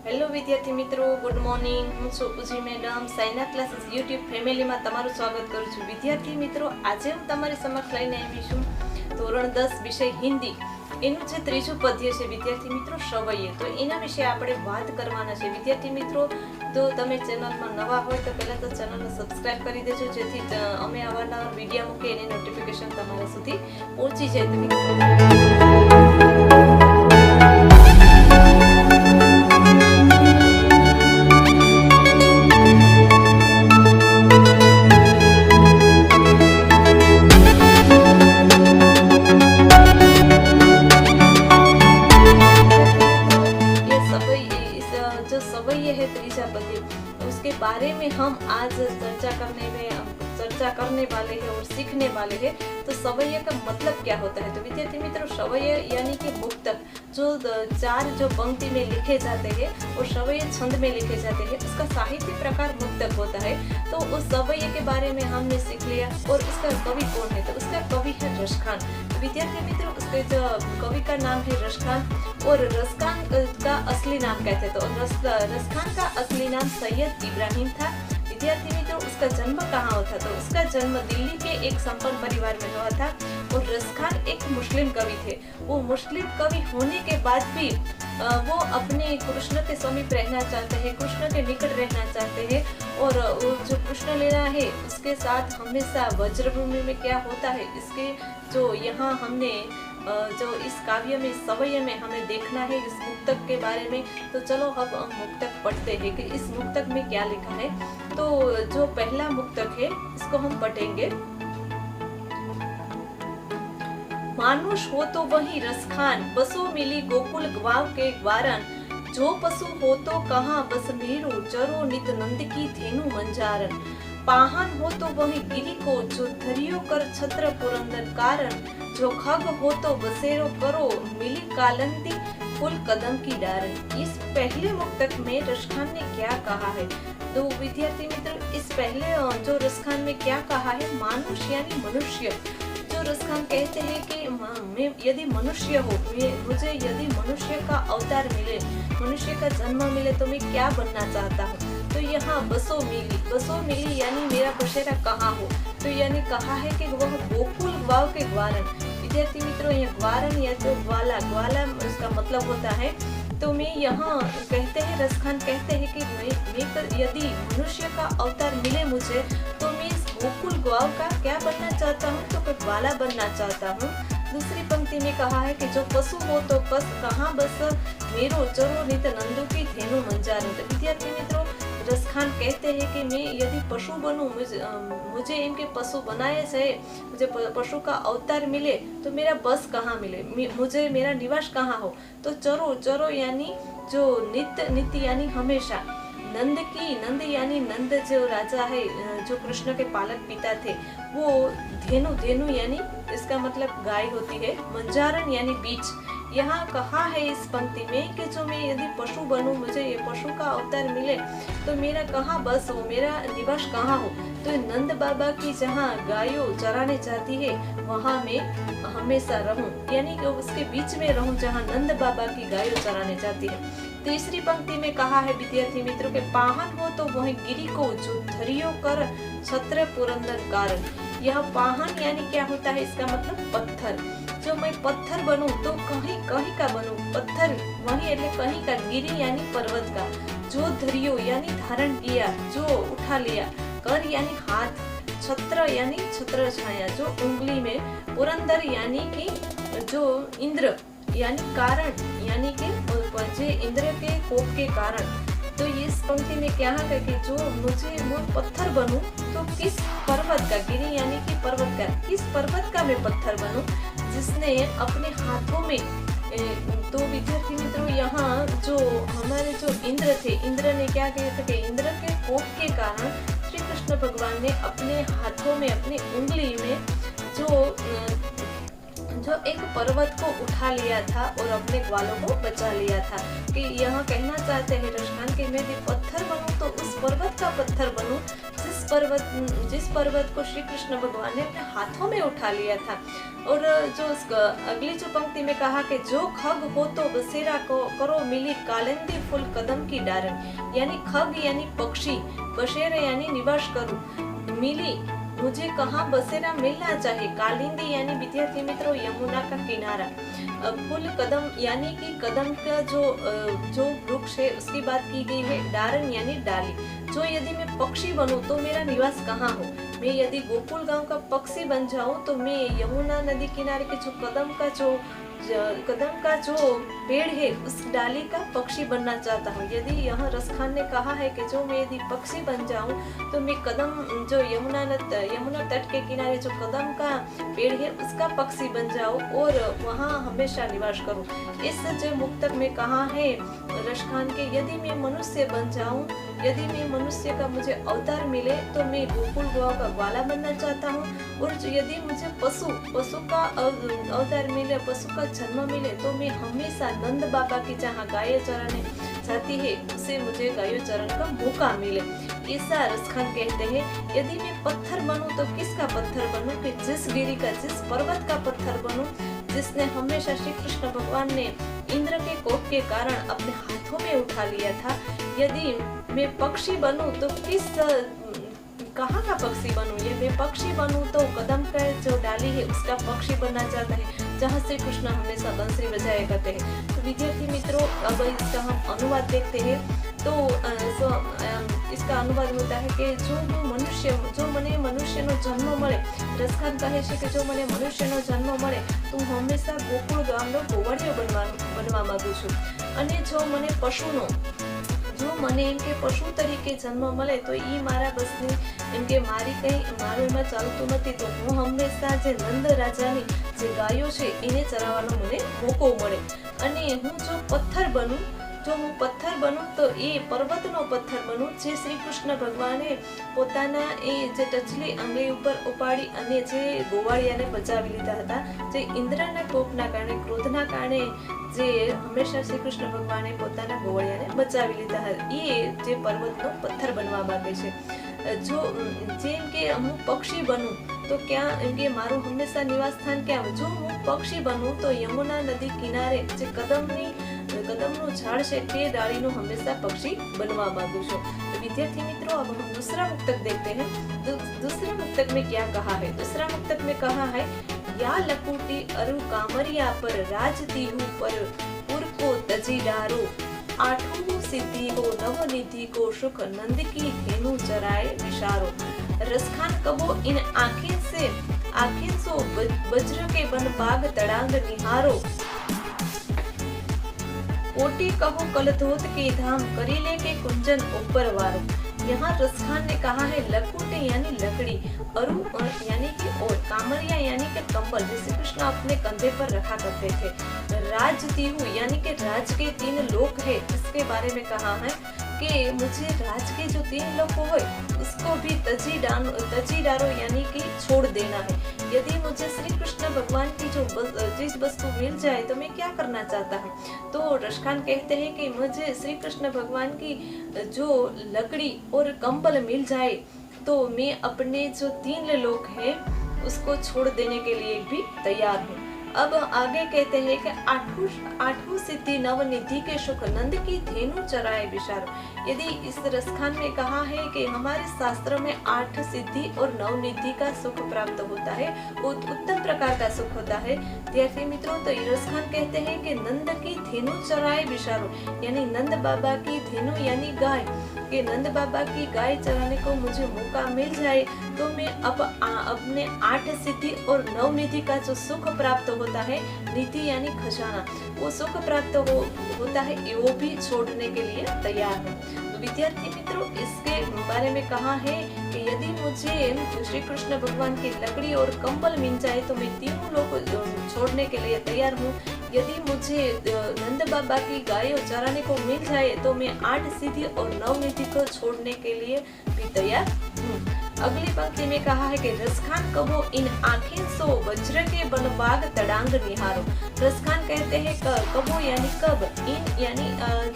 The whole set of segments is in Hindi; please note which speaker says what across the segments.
Speaker 1: હેલો વિદ્યાર્થી મિત્રો, ગુડ મોર્નિંગ. હું છું ઉજી મેડમ. સાયના ક્લાસીસ યુટ્યુબ ફેમિલીમાં તમારું સ્વાગત કરું છું. વિદ્યાર્થી મિત્રો, આજે હું તમારી સમક્ષ લઈને આવી છું ધોરણ 10 વિષય હિન્દી, એનું જે ત્રીજું પદ્ય છે વિદ્યાર્થી મિત્રો, સવૈયે. તો એના વિશે આપણે વાત કરવાના છે વિદ્યાર્થી મિત્રો. તો તમે ચેનલમાં નવા હોય તો પહેલાં તો ચેનલને સબસ્ક્રાઇબ કરી દેજો, જેથી અમે અવારનવાર વિડીયો મૂકીએ એની નોટિફિકેશન તમારા સુધી પહોંચી જાય. उसके बारे में हम आज चर्चा करने वाले हैं और सीखने वाले हैं. तो सवैया का मतलब क्या होता है? तो विद्यार्थी मित्रों, सवैया यानी कि मुक्तक, जो चार जो पंक्ति में लिखे जाते हैं और सवैया छंद में लिखे जाते हैं, उसका साहित्य प्रकार मुक्तक होता है. तो उस सवैया के बारे में हमने सीख लिया. और इसका कवि कौन है? तो उसका कवि है रसखान. तो विद्यार्थी मित्रों, उसके जो कवि का नाम है रसखान. और रसखान का असली नाम क्या था? तो रसखान का असली नाम सैयद इब्राहिम था. विद्यार्थी मित्रों, उसका जन्म कहाँ हुआ था? तो उसका जन्म दिल्ली के एक संपन्न परिवार में हुआ था. और रसखान एक मुस्लिम कवि थे. वो मुस्लिम कवि होने के बाद भी वो अपने कृष्ण के समीप रहना चाहते हैं, कृष्ण के निकट रहना चाहते हैं. और जो कृष्ण लीला है उसके साथ हमेशा वज्रभूमि में क्या होता है, इसके जो यहाँ हमने जो इस काव्य में सवैया में हमें देखना है इस मुक्तक के बारे में. तो चलो अब हम मुक्तक पढ़ते हैं कि इस मुक्तक में क्या लिखा है. तो जो पहला मुक्तक है इसको हम पढ़ेंगे. मानुष हो तो वही रसखान, बसो मिली गोकुल ग्वाव के ग्वारन. जो पशु हो तो कहाँ बस मीरू, चरो नित नंद की धेनु मंजारन. पाहन हो तो वही गिरी को, जो धरियो कर छत्र पुरंदर कारण. जो खग हो तो बसेरो करो, मिली कालंती फुल कदम की डारन. इस पहले मुक्तक में रसखान ने क्या कहा है? तो विद्यार्थी मित्र, इस पहले जो रसखान में क्या कहा है, मानुष यानी मनुष्य. जो रसखान कहते हैं कि मैं यदि मनुष्य हो, मुझे यदि मनुष्य का अवतार मिले, मनुष्य का जन्म मिले, तो मैं क्या बनना चाहता हूँ. तो यहाँ बसो मिली यानी मेरा बसेरा कहाँ हो. तो यानी कहा है कि वह गोकुल ग्वाव के ग्वारन. विद्यार्थी मित्रों, यह ग्वारन या जो ग्वाला उसका मतलब होता है. तो मैं यहाँ कहते हैं, रसखान कहते हैं कि मैं यदि मनुष्य का अवतार मिले मुझे, तो मैं इस गोकुल ग्वाव का क्या बनना चाहता हूँ, तो ग्वाला बनना चाहता हूँ. दूसरी पंक्ति में कहा है कि जो पशु हो तो कहाँ बस मेरो, चरो नित नंदू की धेनु मंजारू. तो विद्यार्थी मित्रों, रसखान कहते हैं कि मैं यदि पशु बनूं, मुझे इनके पशु बनाए जाए, मुझे पशु का अवतार मिले, तो मेरा बस कहाँ मिले, मुझे मेरा निवास कहाँ हो. तो चरो यानी जो नित्य यानी हमेशा. नंद यानी नंद जो राजा है, जो कृष्ण के पालक पिता थे, वो धेनु यानी इसका मतलब गाय होती है. मंजारन यानी बीच. यहाँ कहा है इस पंक्ति में कि जो मैं यदि पशु बनूं, मुझे ये पशु का अवतार मिले, तो मेरा कहाँ बस हो, मेरा निवास कहाँ हो. तो नंद बाबा की जहाँ गायों चराने जाती है, वहाँ मैं हमेशा रहूं, यानी कि उसके बीच में रहूं जहाँ नंद बाबा की गायों चराने जाती है. तीसरी पंक्ति में कहा है विद्यार्थी मित्रों के पाहन हो तो वही गिरी को, जो धरियो कर छत्र पुरंदर कारण. यह पाहन यानी क्या होता है, इसका मतलब पत्थर. जो मैं पत्थर बनूं तो कहीं का बनूं, पत्थर वही એટલે कहीं का. गिरी यानी पर्वत का. जो धरियो यानी धारण किया, जो उठा लिया. कर यानी हाथ. छत्र यानी छत्र छाया, जो उंगली में. पुरंदर यानी कि जो इंद्र यानी कारण, यानी कि इंद्र के कोप के कारण. तो इस पंक्ति में क्या है कि जो मैं पत्थर बनूं तो किस पर्वत का, गिरी यानी कि पर्वत का, किस पर्वत का मैं पत्थर बनूं जिसने अपने हाथों में. तो विद्यार्थी मित्रों, यहाँ जो हमारे जो इंद्र थे, इंद्र ने क्या किया था कि इंद्र के कोप के कारण श्री कृष्ण भगवान ने अपने हाथों में, अपनी उंगली में जो एक पर्वत को उठा लिया था और अपने ग्वालों को बचा लिया था. कि यह कहना चाहते हैं रसखान कि मैं भी पत्थर बनूं तो उस पर्वत किसका पत्थर बनूं, जिस पर्वत को श्री कृष्ण भगवान ने अपने हाथों में उठा लिया था। और जो अगली जो पंक्ति में कहा कि जो खग हो तो बसेरा को करो मिली कालिंदी फूल कदम की डारन, यानी खग यानी पक्षी, बसेरा यानी निवास करूं, मिली मुझे कहाँ बसेरा मिलना चाहिए। कालिंदी यानी विद्यार्थी मित्रों यमुना का किनारा, फूल कदम यानी कि कदम का जो वृक्ष है उसकी बात की गई है। डारन यानी डाली, जो यदि मैं पक्षी बनूं तो मेरा निवास कहाँ हो। मैं यदि गोकुल गांव का पक्षी बन जाऊं तो मैं यमुना नदी किनारे के जो कदम का जो पेड़ है उस डाली का पक्षी बनना चाहता हूँ। यदि यहाँ रसखान ने कहा है कि जो मैं यदि पक्षी बन जाऊं तो मैं कदम जो यमुना तट के किनारे जो कदम का पेड़ है उसका पक्षी बन जाऊं और वहाँ हमेशा निवास करूं। इस जो मुक्तक में कहा है रसखान के, यदि मैं मनुष्य बन जाऊं, यदि मैं मनुष्य का मुझे अवतार मिले तो मैं गोकुल गांव का ग्वाला बनना चाहता हूँ। और यदि मुझे पशु का अवतार मिले, पशु का जन्म मिले तो मैं हमेशा नंद बाबा की जहाँ गाय चराने जाती है उसे मुझे गाय चरण का मौका मिले। ऐसा रसखान कहते हैं। यदि मैं पत्थर बनूं तो किसका पत्थर बनूं, कि जिस गिरी का, जिस पर्वत का पत्थर बनूं जिसने हमेशा श्री कृष्ण भगवान ने इंद्र के कोप के कारण अपने हाथों में उठा लिया था। यदि मैं पक्षी बनूं तो कहाँ का पक्षी बनूं, ये मैं पक्षी बनूं तो कदम का जो डाली है उसका पक्षी बनना चाहता है जहाँ से कृष्ण हमेशा बंसरी बजाया करते हैं। तो विद्यार्थी मित्रों अब इसका हम अनुवाद देखते हैं। तो इसका अनुवाद होता है कि जो मने मनुष्यનો જન્મ મળે, રસખાન કહે છે કે જો મને મનુષ્યનો જન્મ મળે તો હું હંમેશા ગોકુળ ગામનો ગોવાળિયો બનવા માંગુ છું। અને જો મને એમ કે પશુ તરીકે જન્મ મળે તો એ મારા બસની એમ કે મારું એમાં ચાલતું નથી, તો હું હંમેશા જે નંદ રાજાની જે ગાયો છે એને ચરાવવાનો મને મોકો મળે। અને હું જો હું પથ્થર બનું તો એ પર્વતનો પથ્થર બનું જે શ્રી કૃષ્ણ ભગવાને પોતાના એ જે ટચલી આંગળી ઉપર ઉપાડી અને જે ગોવાળિયાને બચાવી લીધા હતા, જે ઇન્દ્રના કોપના કારણે, ક્રોધના કારણે જે હંમેશા શ્રી કૃષ્ણ ભગવાને પોતાના ગોવાળિયાને બચાવી લીધા હતા, એ જે પર્વતનો પથ્થર બનવા માંગે છે। જો જેમ કે હું પક્ષી બનું તો ક્યાં, એમ કે મારું હંમેશા નિવાસ સ્થાન ક્યાં હોય। જો હું પક્ષી બનું તો યમુના નદી કિનારે જે कदमનું ઝાડ છે તે डालीનું हमेशा पक्षी बनवा मांगू છું। तो विद्यार्थी मित्रों अब हम दूसरा मुक्तक देखते हैं। दूसरे मुक्तक में क्या कहा है। दूसरा मुक्तक में कहा है, या लकुटी अरु कामरिया पर राजती हूँ पर पुर को तजी डारो, आठों सिद्धि को नवनिधि को सुख नंद की धेनु चराए विशारो। रसखान कबो इन आँखें सो वज्र के बन बाग तड़ांग निहारो, कोटि कहो कलधोत के धाम करीले के कुंजन ऊपर वारो। यहाँ रसखान ने कहा है लकुटे यानी लकड़ी, अरु यानी कि और, कामरिया यानी कि कंबल जिसे कृष्ण अपने कंधे पर रखा करते थे, राजतीहु यानी कि राज के 3 लोक है इसके बारे में कहा है कि मुझे राज के जो 3 लोक हो उसको भी तजी डारो यानी कि छोड़ देना है। यदि मुझे श्री कृष्ण भगवान की जिस वस्तु मिल जाए तो मैं क्या करना चाहता हूँ। तो रसखान कहते हैं कि मुझे श्री कृष्ण भगवान की जो लकड़ी और कंबल मिल जाए तो मैं अपने जो 3 लोक है उसको छोड़ देने के लिए भी तैयार हूँ। अब आगे कहते हैं कि आठों सिद्धि नवनिधि के सुख नंद की धेनु चराए विशारो। यदि इस रसखान में कहा है कि हमारे शास्त्र में 8 सिद्धि और नवनिधि का सुख प्राप्त होता है, वो उत्तम प्रकार का सुख होता है। विद्यार्थी मित्रों तो रसखान कहते हैं कि नंद की धेनु चराए विशारो, यानी नंद बाबा की धेनु यानी गाय, कि नंद बाबा की गाय चराने को मुझे मौका मिल जाए तो मैं अपने 8 सिद्धि और नवनिधि का जो सुख प्राप्त होता है, निधि यानी खजाना, वो सुख प्राप्त होता है, वो भी छोड़ने के लिए तैयार हूँ। तो विद्यार्थी मित्रों इसके बारे में कहा है कि यदि मुझे श्री कृष्ण भगवान की लकड़ी और कंबल मिल जाए तो मैं 3 लोग छोड़ने के लिए तैयार हूँ। यदि मुझे नंद बाबा की गाय चराने को मिल जाए तो मैं 8 सिद्धि और नवनिधि को छोड़ने के लिए भी तैयार हूँ। अगली पंक्ति में कहा है कि रसखान कबो इन आँखें सो वज्र के बनबाग तड़ांग निहारो। रसखान कहते हैं कबो यानी कब, इन यानी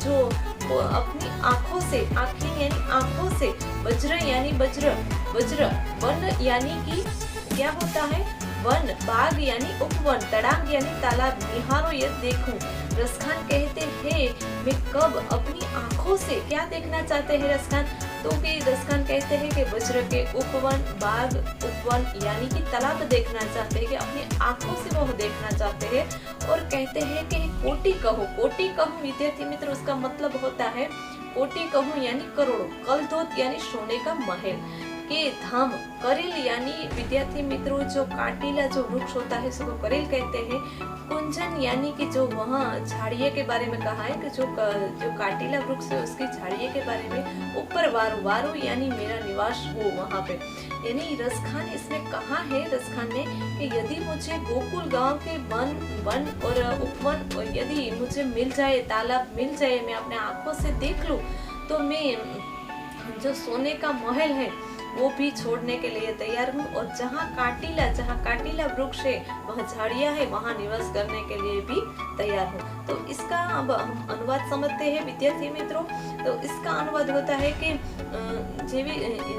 Speaker 1: जो वो अपनी आंखों से, आंखें यानी आंखों से, वज्र यानी वज्र, वज्र, वन यानी कि क्या होता है वन, बाग यानी उपवन, तड़ाग यानी तालाब, निहारो ये देखूं। रसखान कहते हैं मैं कब अपनी आंखों से क्या देखना चाहते हैं रसखान, तो कि रसखान कहते हैं कि वज्र के उपवन, बाग, उपवन यानी कि तालाब देखना चाहते हैं, कि अपनी आंखों से वो देखना चाहते हैं। और कहते हैं कि कोटि कहो, कोटि कहूँ विद्यार्थी मित्र उसका मतलब होता है कोटि कहूँ यानी करोड़ों, कलधोत यानी सोने का महल के धाम, करेल यानी विद्यार्थी मित्रों जो काटीला जो वृक्ष होता है उसको करेल कहते हैं। कुंजन यानी कि जो वहाँ झाड़िये के बारे में कहा है कि जो काटीला वृक्ष है उसकी झाड़िये के बारे में। ऊपर वारु, वारु यानी मेरा निवास हो वहाँ पे, यानी रसखान इसमें कहा है रसखान ने कि यदि मुझे गोकुल गांव के वन, वन और उपवन यदि मुझे मिल जाए, तालाब मिल जाए, मैं अपने आंखों से देख लूं, तो मैं जो सोने का महल है वो भी छोड़ने के लिए तैयार हूँ। और जहाँ काटीला वृक्ष है, वहाँ झाड़ियाँ है, वहाँ निवास करने के लिए भी तैयार हूँ। तो इसका अब हम अनुवाद समझते हैं विद्यार्थी मित्रों। तो इसका अनुवाद होता है कि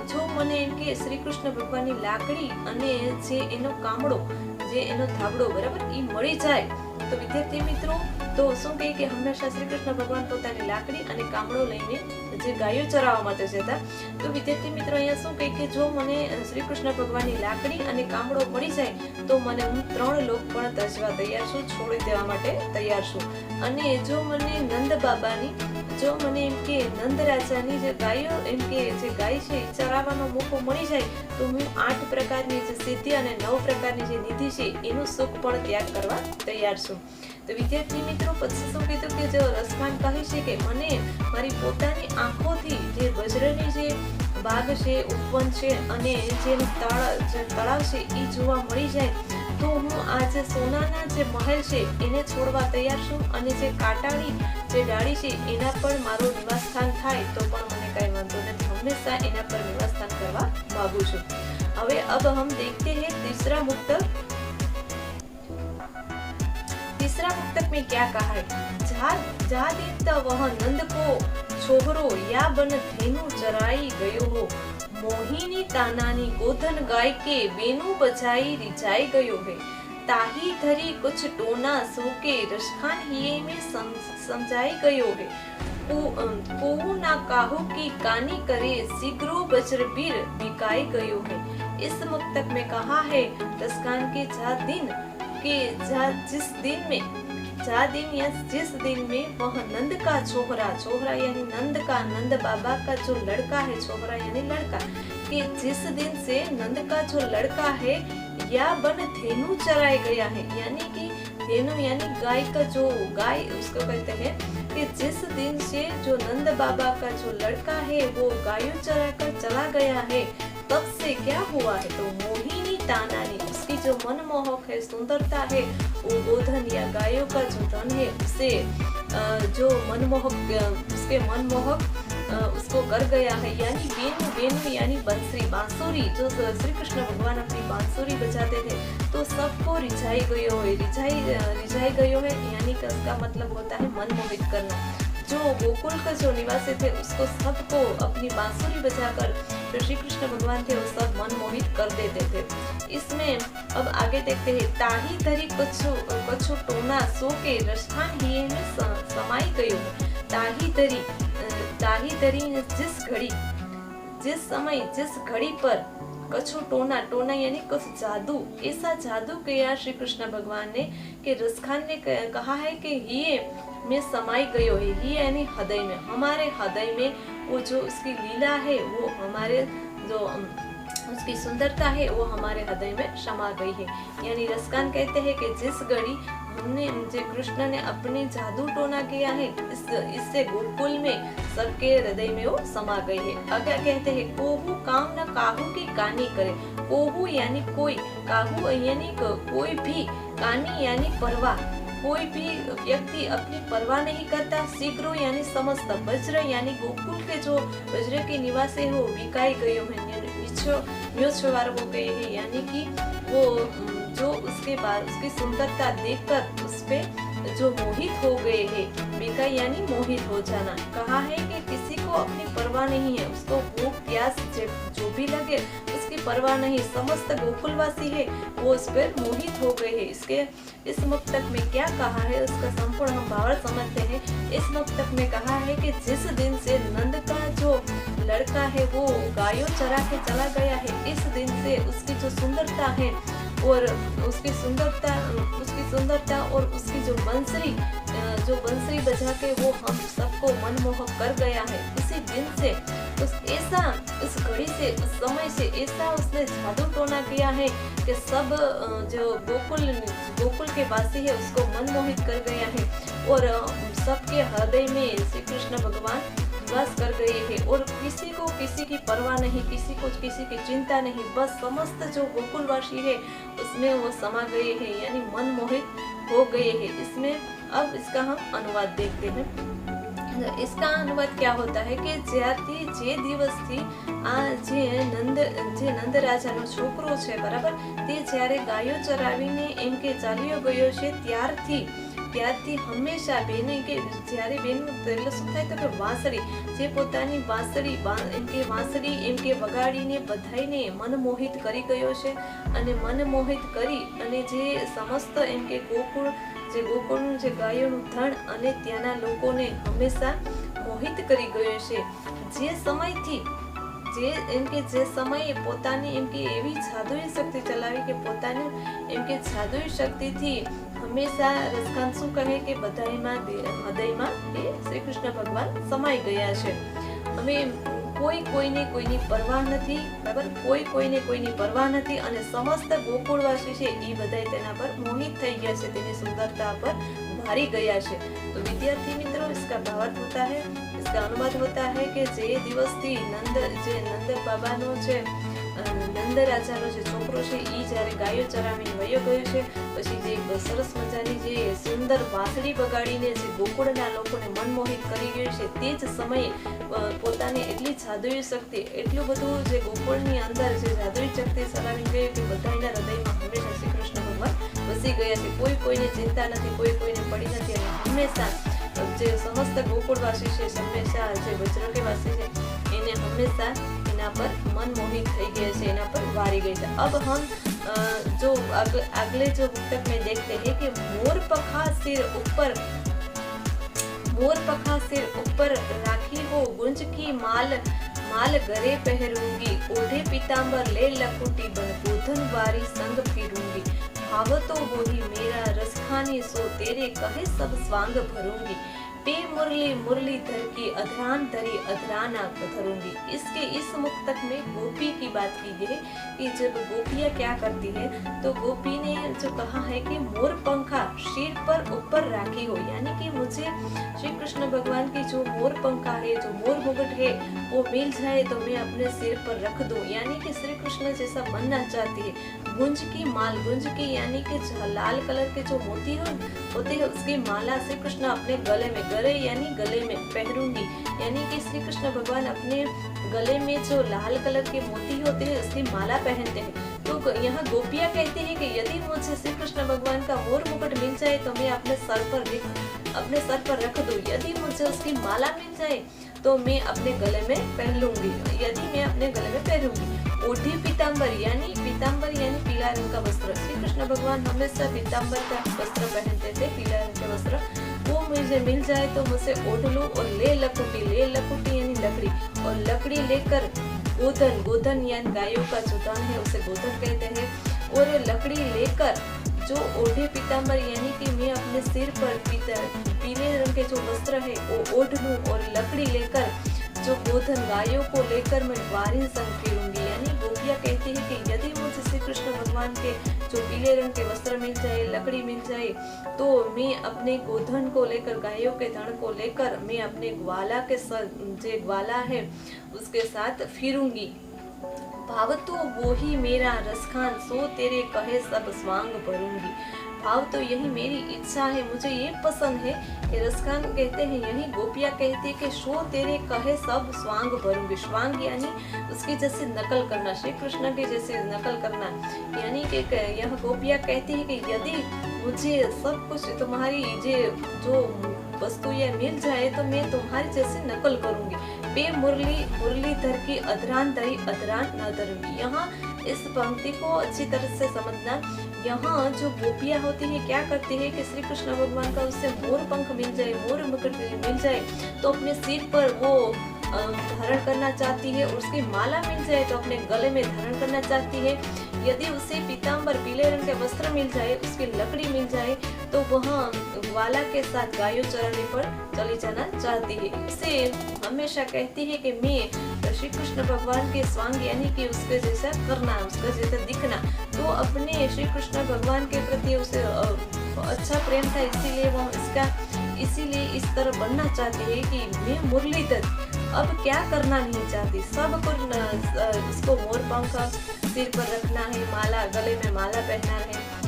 Speaker 1: जो मने के श्री कृष्ण भगवान की लाकड़ी अने जे एनो कामड़ो, जे एनो धाबड़ो बराबर ई मળી જાય, तो विद्यार्थी मित्रों तो શું કહે કે હંમેશા શ્રી કૃષ્ણ ભગવાન પોતાની લાકડી અને કામડો લઈને જે ગાયો ચરાવવા માટે જતા, તો વિદ્યાર્થી મિત્રો અહીંયા શું કહે કે જો મને શ્રી કૃષ્ણ ભગવાનની લાકડી અને કામડો મળી જાય તો મને હું 3 લોક પણ તજવા તૈયાર છું, છોડી દેવા માટે તૈયાર છું। અને જો મને નંદ બાબાની, જો મને એમ કે નંદ રાજાની જે ગાયો એમ કે જે ગાય છે ચરાવવાનો મોકો મળી જાય તો હું 8 પ્રકારની જે સિદ્ધિ અને 9 પ્રકારની જે નિધિ છે એનું સુખ પણ ત્યાગ કરવા તૈયાર છું। તો વિદ્યાર્થી મિત્રો પછી શું કીધું કે જો રસખાન કહે છે કે મને મારી પોતાની આંખોથી જે વજ્રની જે બાગ છે, ઉપવન છે અને જે તળાવ છે એ જોવા મળી જાય તો હું આ જે સોનાના જે મહેલ છે એને છોડવા તૈયાર છું અને જે કાટાળી જે ડાળી છે એના પર મારો નિવાસસ્થાન થાય તો પણ મને કઈ વાંધો નથી, હંમેશા એના પર નિવાસસ્થાન કરવા માંગુ છું। હવે अब हम देखते हैं तीसरा मुक्तक। तीसरा मुक्तक में क्या कहा है, जा दिन वह नंद को छोहरो या बन धेनु चराई गयो हो, मोहिनी तानानी गोधन गाय के बेनु बजाई रिझाई गयो है, ताही धरी कुछ टोना सो के रसखान हिये में समझाई गयो है, कोहू ना काहू की कानी करे शीघ्रो वज्रबीर बिकाई गयो है। इस मुक्तक में कहा है रसखान के जिस दिन में वह नंद का छोहरा, छोहरा यानी नंद बाबा का जो लड़का है, छोहरा यानी लड़का, कि जिस दिन से नंद का जो लड़का है या बन धेनु चराया गया है, यानी कि धेनु यानी गाय का जो गाय उसको कहते हैं, कि जिस दिन से जो नंद बाबा का जो लड़का है वो गायों चरा कर चला गया है, तब से क्या हुआ है तो मोहिनी तानानी उसकी जो मनमोहक है, सुंदरता है, वो गोधन या गायों का जो धन है उसे जो मनमोहक उसके मनमोहक उसको कर गया है, यानी बेनु, बेनु यानी बंसरी, बांसुरी, जो श्री कृष्ण भगवान अपनी बांसुरी बजाते थे तो सबको रिझाई गयो है, रिझाई गयो है यानी कि उसका मतलब होता है मनमोहित करना। जो गोकुल का जो निवासी थे उसको सबको अपनी बांसुरी बजाकर जो श्री कृष्ण भगवान थे वो सब मनमोहित कर देते थे। इसमें अब आगे देखते हैं, ताही धरी कछु टोना सो के रसखान हिये में समाई गयो। ताही धरी जिस समय जिस घड़ी पर कछु टोना, टोना यानी कुछ जादू, ऐसा जादू किया श्री कृष्ण भगवान ने कि रसखान ने कहा है कि ये में समाई गयो है, ये यानी हृदय में, हमारे हृदय में वो जो उसकी लीला है वो हमारे जो उसकी सुंदरता है वो हमारे हृदय में समा गई है। यानी रसखान कहते हैं कि जिस घड़ी हमने जो कृष्ण ने अपने जादू टोना किया है इससे गोकुल में सबके हृदय में वो समा गई है। आगे कहते हैं, कोहू काम न काहू की कानी करे, कोहू यानी कोई, काहू यानी कोई भी, कानी यानी परवाह, कोई भी व्यक्ति अपनी परवाह नहीं करता, शीघ्र यानी समस्त, वज्र यानी गोकुल के जो वज्र के निवासी हो विकाई गयो है, न्योछवार हो गए हैं, यानी कि वो जो उसके बाद उसकी सुंदरता देखकर उस पे जो मोहित हो गए हैं। बेका यानी मोहित हो जाना। कहा है कि किसी को अपनी परवाह नहीं है, उसको भूख प्यास जो भी लगे उसकी परवाह नहीं। समस्त गोकुलवासी है वो उस पर मोहित हो गए हैं। इसके इस मुक्तक में क्या कहा है उसका संपूर्ण हम भावार्थ समझते हैं। इस मुक्तक में कहा है कि जिस दिन से नंद का जो लड़का है वो गायों चरा के चला गया है, इस दिन से उसकी जो सुंदरता है और उसकी सुंदरता और उसकी जो बंसरी बजा के वो हम सबको मनमोहक कर गया है। इसी दिन से इस घड़ी से उस समय से ऐसा उसने जादू टोना किया है कि सब जो गोकुल के वासी है उसको मनमोहित कर गया है और सबके हृदय में श्री कृष्ण भगवान निवास कर गए हैं और किसी को किसी की परवाह नहीं, किसी को किसी की चिंता नहीं। बस समस्त जो गोकुलवासी है उसमें वो समा गए हैं, यानी मनमोहित हो गए हैं। इसमें अब इसका हम अनुवाद देखते हैं। इसका अनुवाद क्या होता है कि જ્યારથી જે દિવસથી આ જે નંદ રાજાનો છોકરો છે બરાબર, તે જ્યારે ગાયો ચરાવીને એમ કે ચાલ્યો ગયો છે ત્યારથી હંમેશા બેને કે જ્યારે બેનું એટલે શું થાય તો કે વાંસળી જે પોતાની વાંસળી એમ કે વગાડીને બધાઈને મનમોહિત કરી ગયો છે અને મનમોહિત કરી અને જે સમસ્ત એમ કે ગોકુળનું જે ગાયોનું ધણ અને ત્યાંના લોકોને હંમેશા મોહિત કરી ગયો છે। જે સમયે પોતાની એમ કે એવી જાદુઈ શક્તિ ચલાવી કે પોતાની એમ કે જાદુઈ શક્તિથી હંમેશા રસખાન શું કહે કે બધાયમાં હૃદયમાં એ શ્રી કૃષ્ણ ભગવાન સમાઈ ગયા છે। હવે કોઈની પરવાહ નથી બરાબર, કોઈને કોઈની પરવાહ નથી અને સમસ્ત ગોકુળવાસી છે એ બધાય તેના પર મોહિત થઈ ગયા છે, તેની સુંદરતા પર भारी गया है। तो विद्यार्थी मित्रों इसका भावार्थ होता है, इसका अनुवाद होता है कि जे दिवस थी नंद बाबा नो जे नंद राजा नो जे छोकरो छे ई जारे गायो चरावीने वयो गयो छे, पछी जे सरस मजानी जे सुंदर वांसળી बगाड़ीने जे गोकुळना लोकोने मनमोहित करी गयो छे, ते ज समये પોતાની એટલી જાદુઈ શક્તિ એટલું બધું જે ગોકુળની અંદર જે જાદુઈ શક્તિ ચલાવીને ગયો કે બધાના હૃદયમાં હંમેશા શ્રી કૃષ્ણ ભગવાન વસી ગયા છે। કોઈને ચિંતા નથી, કોઈને પડી નથી અને હંમેશા જે સમસ્ત ગોકુળવાસી છે, હંમેશા જે વજ્રકેવાસી છે એને હંમેશા એના પર मनमोहित થઈ ગયા છે, એના પર વારી ગઈ છે। अब हम जो अगले जो पुस्तक में देखते हैं कि मोर पखा सिर ऊपर राखी हो गुंज की माल गरे पहरूंगी, ओढ़े पीतांबर ले लकुटी बन गोधन वारी संग फिरूंगी, भाव तो वही मेरा रसखानी सो तेरे कहे सब स्वांग भरूंगी, पे मुरली धर की अधरान धरी अधराना धरूंगी। इसके इस मुक्तक में गोपी की बात की है कि जब गोपियाँ क्या करती है तो गोपी ने जो कहा है कि मोर पंखा सिर पर ऊपर राखी हो, यानी कि मुझे श्री कृष्ण भगवान की जो मोर पंखा है, जो मोर मुकुट है वो मिल जाए तो मैं अपने सिर पर रख दूं, यानी कि श्री कृष्ण जैसा बनना चाहती है। गुंज की यानी कि लाल कलर के जो मोती होते हैं उसकी माला श्री कृष्ण अपने गले में पहरूंगी, यानी कि श्री कृष्ण भगवान अपने गले में जो लाल कलर के मोती होते हैं उसकी माला पहनते हैं। तो यहाँ गोपियाँ कहती है कि यदि मुझे श्री कृष्ण भगवान का मोर मुकुट मिल जाए तो मैं अपने सर पर रख दूं, यदि मुझे उसकी माला मिल जाए तो मैं अपने गले में पहनूंगी। ओढ़ी पीतांबर यानी पीला रंग का वस्त्र, श्री कृष्ण भगवान हमेशा पीतांबर का वस्त्र पहनते थे, पीला रंग का वस्त्र, वो मुझे मिल जाए तो मुझे ओढ़ लूं। और ले लकुटी यानी लकड़ी, और लकड़ी लेकर गोधन यानी गायों का जो धन है उसे गोधन कहते हैं, और लकड़ी लेकर जो ओढ़े पीतांबर यानी कि मैं अपने सिर पर पीले रंग के जो वस्त्र है वो ओढ़ लूं, और लकड़ी लेकर जो गोधन गायों को लेकर मैं वारिन संग फिरूंगी, यानी गोपियाँ कहती है कि यदि मुझे श्री कृष्ण भगवान के जो पीले रंग के वस्त्र मिल जाए, लकड़ी मिल जाए तो मैं अपने गोधन को लेकर, गायों के धन को लेकर मैं अपने ग्वाला के जो ग्वाला है उसके साथ फिरूंगी। भाव तो वो ही मेरा रसखान सो तेरे कहे सब स्वांग भरूंगी, भाव तो यही मेरी इच्छा है, मुझे ये पसंद है कि रसखान कहते हैं, यही गोपियाँ कहती है कि शो तेरे कहे सब स्वांग भरूंगी। स्वांग यानी उसकी जैसे नकल करना, श्री कृष्ण के जैसे नकल करना, यानी कि यह गोपियाँ कहती है कि यदि मुझे सब कुछ तुम्हारी जो वस्तु ये मिल जाए तो मैं तुम्हारी जैसे नकल करूंगी। बे मुरलीधर की अधरान धरी अधरान न धरूंगी। यहाँ इस पंक्ति को अच्छी तरह से समझना। यहाँ जो गोपियाँ होती है क्या करती है कि श्री कृष्ण भगवान का उससे मोर पंख मिल जाए, मोर मुकुट मिल जाए तो अपने सिर पर वो धारण करना चाहती है, और उसकी माला मिल जाए तो अपने गले में धारण करना चाहती है। यदि उसे पीताम्बर पीले रंग के वस्त्र मिल जाए, उसकी लकड़ी मिल जाए तो वह ग्वाला के साथ गायों चराने पर चली जाना चाहती है। इसे हमेशा कहती है कि मैं श्री कृष्ण भगवान के स्वांग यानी कि उसके जैसा करना, उसका जैसा दिखना। तो अपने श्री कृष्ण भगवान के प्रति उसे अच्छा प्रेम था, इसीलिए इस तरह बनना चाहती है कि मैं मुरलीधर अब क्या करना नहीं चाहती, सब कुछ उसको मोर पंख सिर पर रखना है, माला गले में माला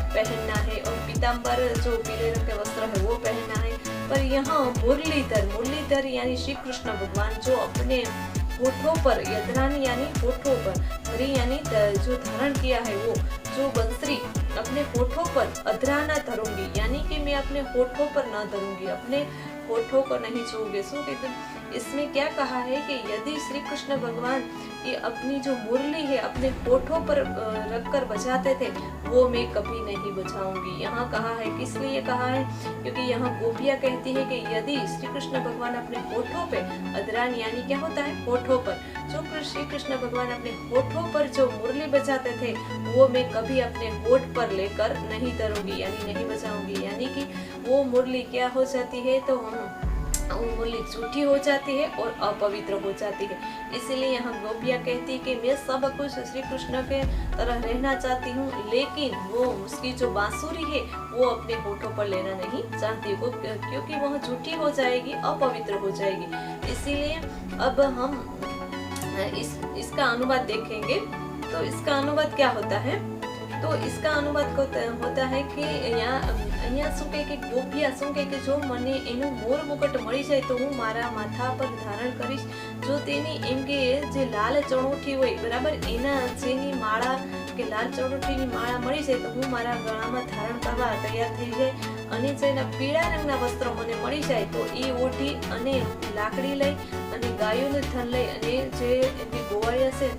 Speaker 1: पहनना है और पीताम्बर जो पीले रंग के वस्त्र है वो पहनना है। पर यहाँ मुरलीधर यानी श्री कृष्ण भगवान जो अपने होठों पर, यधरान यानी होठों पर, धरी यानी जो धारण किया है वो जो बंसरी अपने होठों पर, अधरा न धरूंगी यानी कि मैं अपने होठों पर न धरूंगी, अपने होठों को नहीं छूऊंगी। सो इसमें क्या कहा है कि यदि श्री कृष्ण भगवान ये अपनी जो मुरली है अपने होठों पर रखकर बजाते थे वो मैं कभी नहीं बजाऊंगी। यहाँ कहा है, किस लिए कहा है? क्योंकि यहाँ गोपियाँ कहती है कि यदि श्री कृष्ण भगवान अपने होठों पे, अधरान यानी क्या होता है? होठों पर, जो श्री कृष्ण भगवान अपने होठों पर जो मुरली बजाते थे वो मैं कभी अपने होठ पर लेकर नहीं धरूंगी यानी नहीं बजाऊंगी। यानी कि वो मुरली क्या हो जाती है, तो वो मुरली झूठी हो जाती है और अपवित्र हो जाती है। इसीलिए यहाँ गोपियाँ कहती है कि मैं सब कुछ श्री कृष्ण के तरह रहना चाहती हूँ, लेकिन वो उसकी जो बांसुरी है वो अपने होठों पर लेना नहीं चाहती वो, क्योंकि वह झूठी हो जाएगी, अपवित्र हो जाएगी। इसीलिए अब हम इसका अनुवाद देखेंगे। तो इसका अनुवाद क्या होता है? तो इसका अनुवाद होता है कि અહીંયા શું કહે કે ગોપિયા શું કહે કે જો મને એનું મોર મુકટ મળી જાય તો હું મારા માથા પર ધારણ કરીશ। જો તેની એમ કે જે લાલ ચણોઠી હોય બરાબર, એના જેની માળા કે લાલ ચણોઠીની માળા મળી જાય તો હું મારા ગળામાં ધારણ કરવા તૈયાર થઈ જાય। અને જેના પીળા રંગના વસ્ત્ર મને મળી જાય તો એ ઓઢી અને લાકડી લઈ અને ગાયોનું ધન લઈ અને જે એમની ગોવાળિયા છે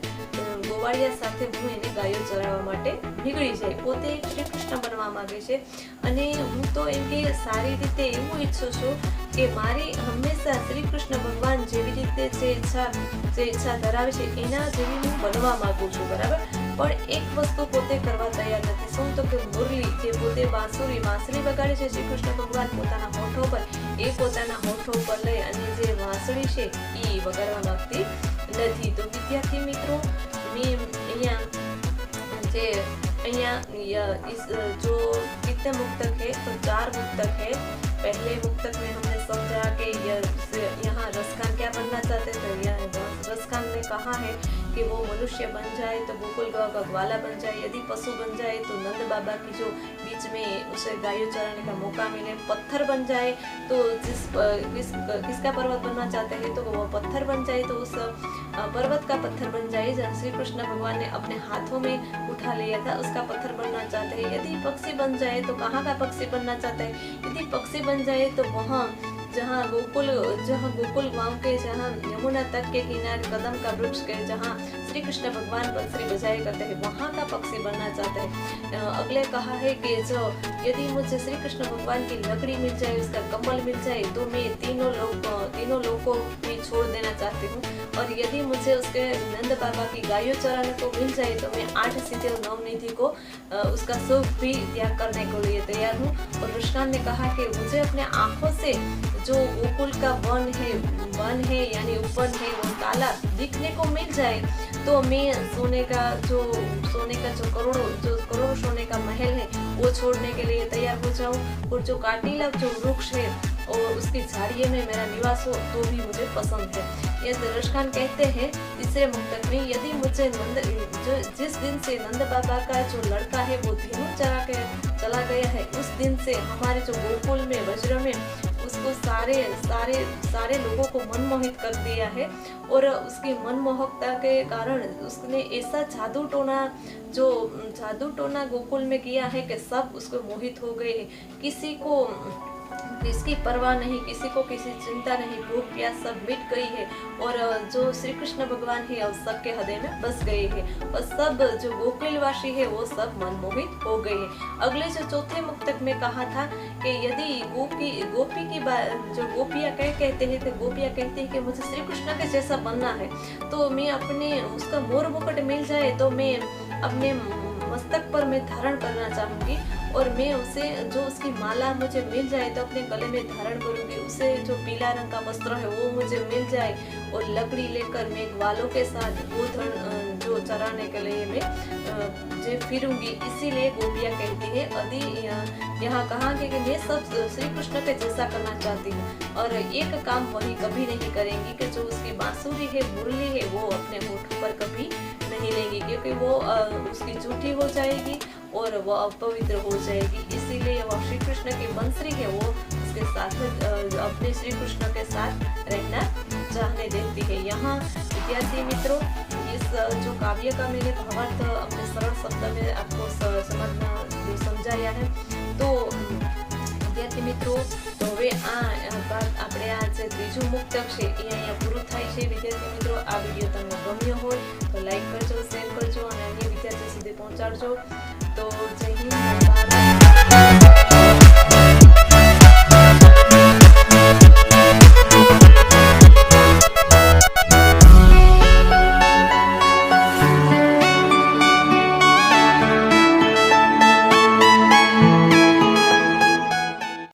Speaker 1: ગોવાળિયા સાથે હું એને ગાયો ચરાવવા માટે નીકળી જાય। પોતે શ્રી કૃષ્ણ બનવા માંગે છે અને હું તો એમ કે સારી રીતે એવું ઈચ્છું છું કે મારી હંમેશા શ્રી કૃષ્ણ ભગવાન જેવી રીતે જે ઈચ્છા ધરાવે છે એના જેવી હું બનવા માંગુ છું બરાબર। પણ એક વસ્તુ પોતે કરવા તૈયાર નથી। શું? તો કે મુરલી જે પોતે વાંસળી વગાડે છે શ્રી કૃષ્ણ ભગવાન પોતાના હોઠો પર, એ પોતાના હોઠો પર લઈ અને જે વાંસળી છે એ વગાડવા માંગતી નથી। તો વિદ્યાર્થી મિત્રો, जो कितने मुक्तक है? तो 4 मुक्तक है। पहले मुक्तक में हमने समझा कि यहाँ रसखान क्या बनना चाहते थे। रसखान ने कहा है कि वो मनुष्य बन जाए तो गोकुल गांव का ग्वाला बन जाए, यदि पशु बन जाए तो नंद बाबा की जो बीच में उसे गायों चराने का मौका मिले, पत्थर बन जाए तो किसका पर्वत बनना चाहते हैं तो वो पत्थर बन जाए तो उस पर्वत का पत्थर बन जाए जहाँ श्री कृष्ण भगवान ने अपने हाथों में उठा लिया था उसका पत्थर बनना चाहते हैं। यदि पक्षी बन जाए तो कहाँ का पक्षी बनना चाहते हैं? यदि पक्षी बन जाए तो वहाँ जहाँ गोकुल गांव के जहाँ यमुना तट के किनारे कदम का वृक्ष के जहाँ श्री कृष्ण भगवान बंसरी बजाया करते हैं वहाँ का पक्षी बनना चाहते हैं। अगले कहा है कि जो यदि मुझे श्री कृष्ण भगवान की लकड़ी मिल जाए, उसका कमल मिल जाए तो मैं तीनों लोगों भी छोड़ देना चाहती हूँ। और यदि मुझे उसके नंद बाबा की गायों चराने को मिल जाए तो मैं 8 सिद्धि और 9 निधि को उसका सुख भी त्याग करने के लिए तैयार हूँ। और रसखान ने कहा कि मुझे अपने आँखों से जो गोकुल का वन है यानी उपवन है वो काला दिखने को मिल जाए तो मैं सोने का जो करोड़ों सोने का महल है वो छोड़ने के लिए तैयार हो जाऊं। और जो काटीला जो वृक्ष है और उसकी झाड़ियों में मेरा निवास हो तो भी मुझे पसंद है। ये दरश खान कहते हैं तीसरे मुक्तक में, यदि मुझे जिस दिन से नंद बाबा का जो लड़का है वो धेनु चरा के चला गया है, उस दिन से हमारे जो गोकुल में वज्र में उसको सारे लोगों को मनमोहित कर दिया है। और उसकी मनमोहकता के कारण उसने ऐसा जादू टोना गोकुल में किया है कि सब उसको मोहित हो गए। किसी को किसकी परवाह नहीं, किसी को किसी चिंता नहीं, भूख प्यास सब मिट गई है और जो श्री कृष्ण भगवान है अब सबके हृदय में बस गए हैं और सब जो गोकुलवासी है वो सब मनमोहित हो गए हैं। अगले जो चौथे मुक्तक में कहा था कि यदि गोपी की जो गोपियाँ कहते हैं तो गोपियाँ कहती है कि मुझे श्री कृष्ण के जैसा बनना है, तो मैं अपने उसका मोर मुकुट मिल जाए तो मैं अपने मस्तक पर मैं धारण करना चाहूंगी और मैं उसे जो उसकी माला मुझे मिल जाए तो अपने गले में धारण करूंगी। उसे जो पीला रंग का वस्त्र है वो मुझे मिल जाए और लकड़ी लेकर मैं ग्वालों के साथ गोधन जो चराने के लिए मैं फिरूंगी। इसीलिए गोपियाँ कहती है यदि यहाँ कहा कि मैं सब श्री कृष्ण के जैसा करना चाहती हूँ और एक काम वही कभी नहीं करेंगी कि जो उसकी बांसुरी है मुरली है वो अपने होठ पर कभी नहीं लेंगी, क्योंकि वो उसकी झूठी हो जाएगी और वो अपवित्र हो जाएगी। इसीलिए वो श्री कृष्ण की बंसरी है वो उसके साथ अपने श्री कृष्ण के साथ रहना चाहने देती है। यहाँ विद्यार्थी मित्रों इस जो काव्य का मैंने भावार्थ अपने सरल शब्द में आपको समझाया है। तो विद्यार्थी મિત્રો તો હવે આપણે આ જે ત્રીજું મુક્તક છે એ અહીંયા પૂરું થાય છે। વિદ્યાર્થી મિત્રો આ વિડીયો તમને ગમ્યો હોય તો લાઈક કરજો, શેર કરજો અને અન્ય વિદ્યાર્થીઓ સુધી પહોંચાડજો। તો જય હિન્દ।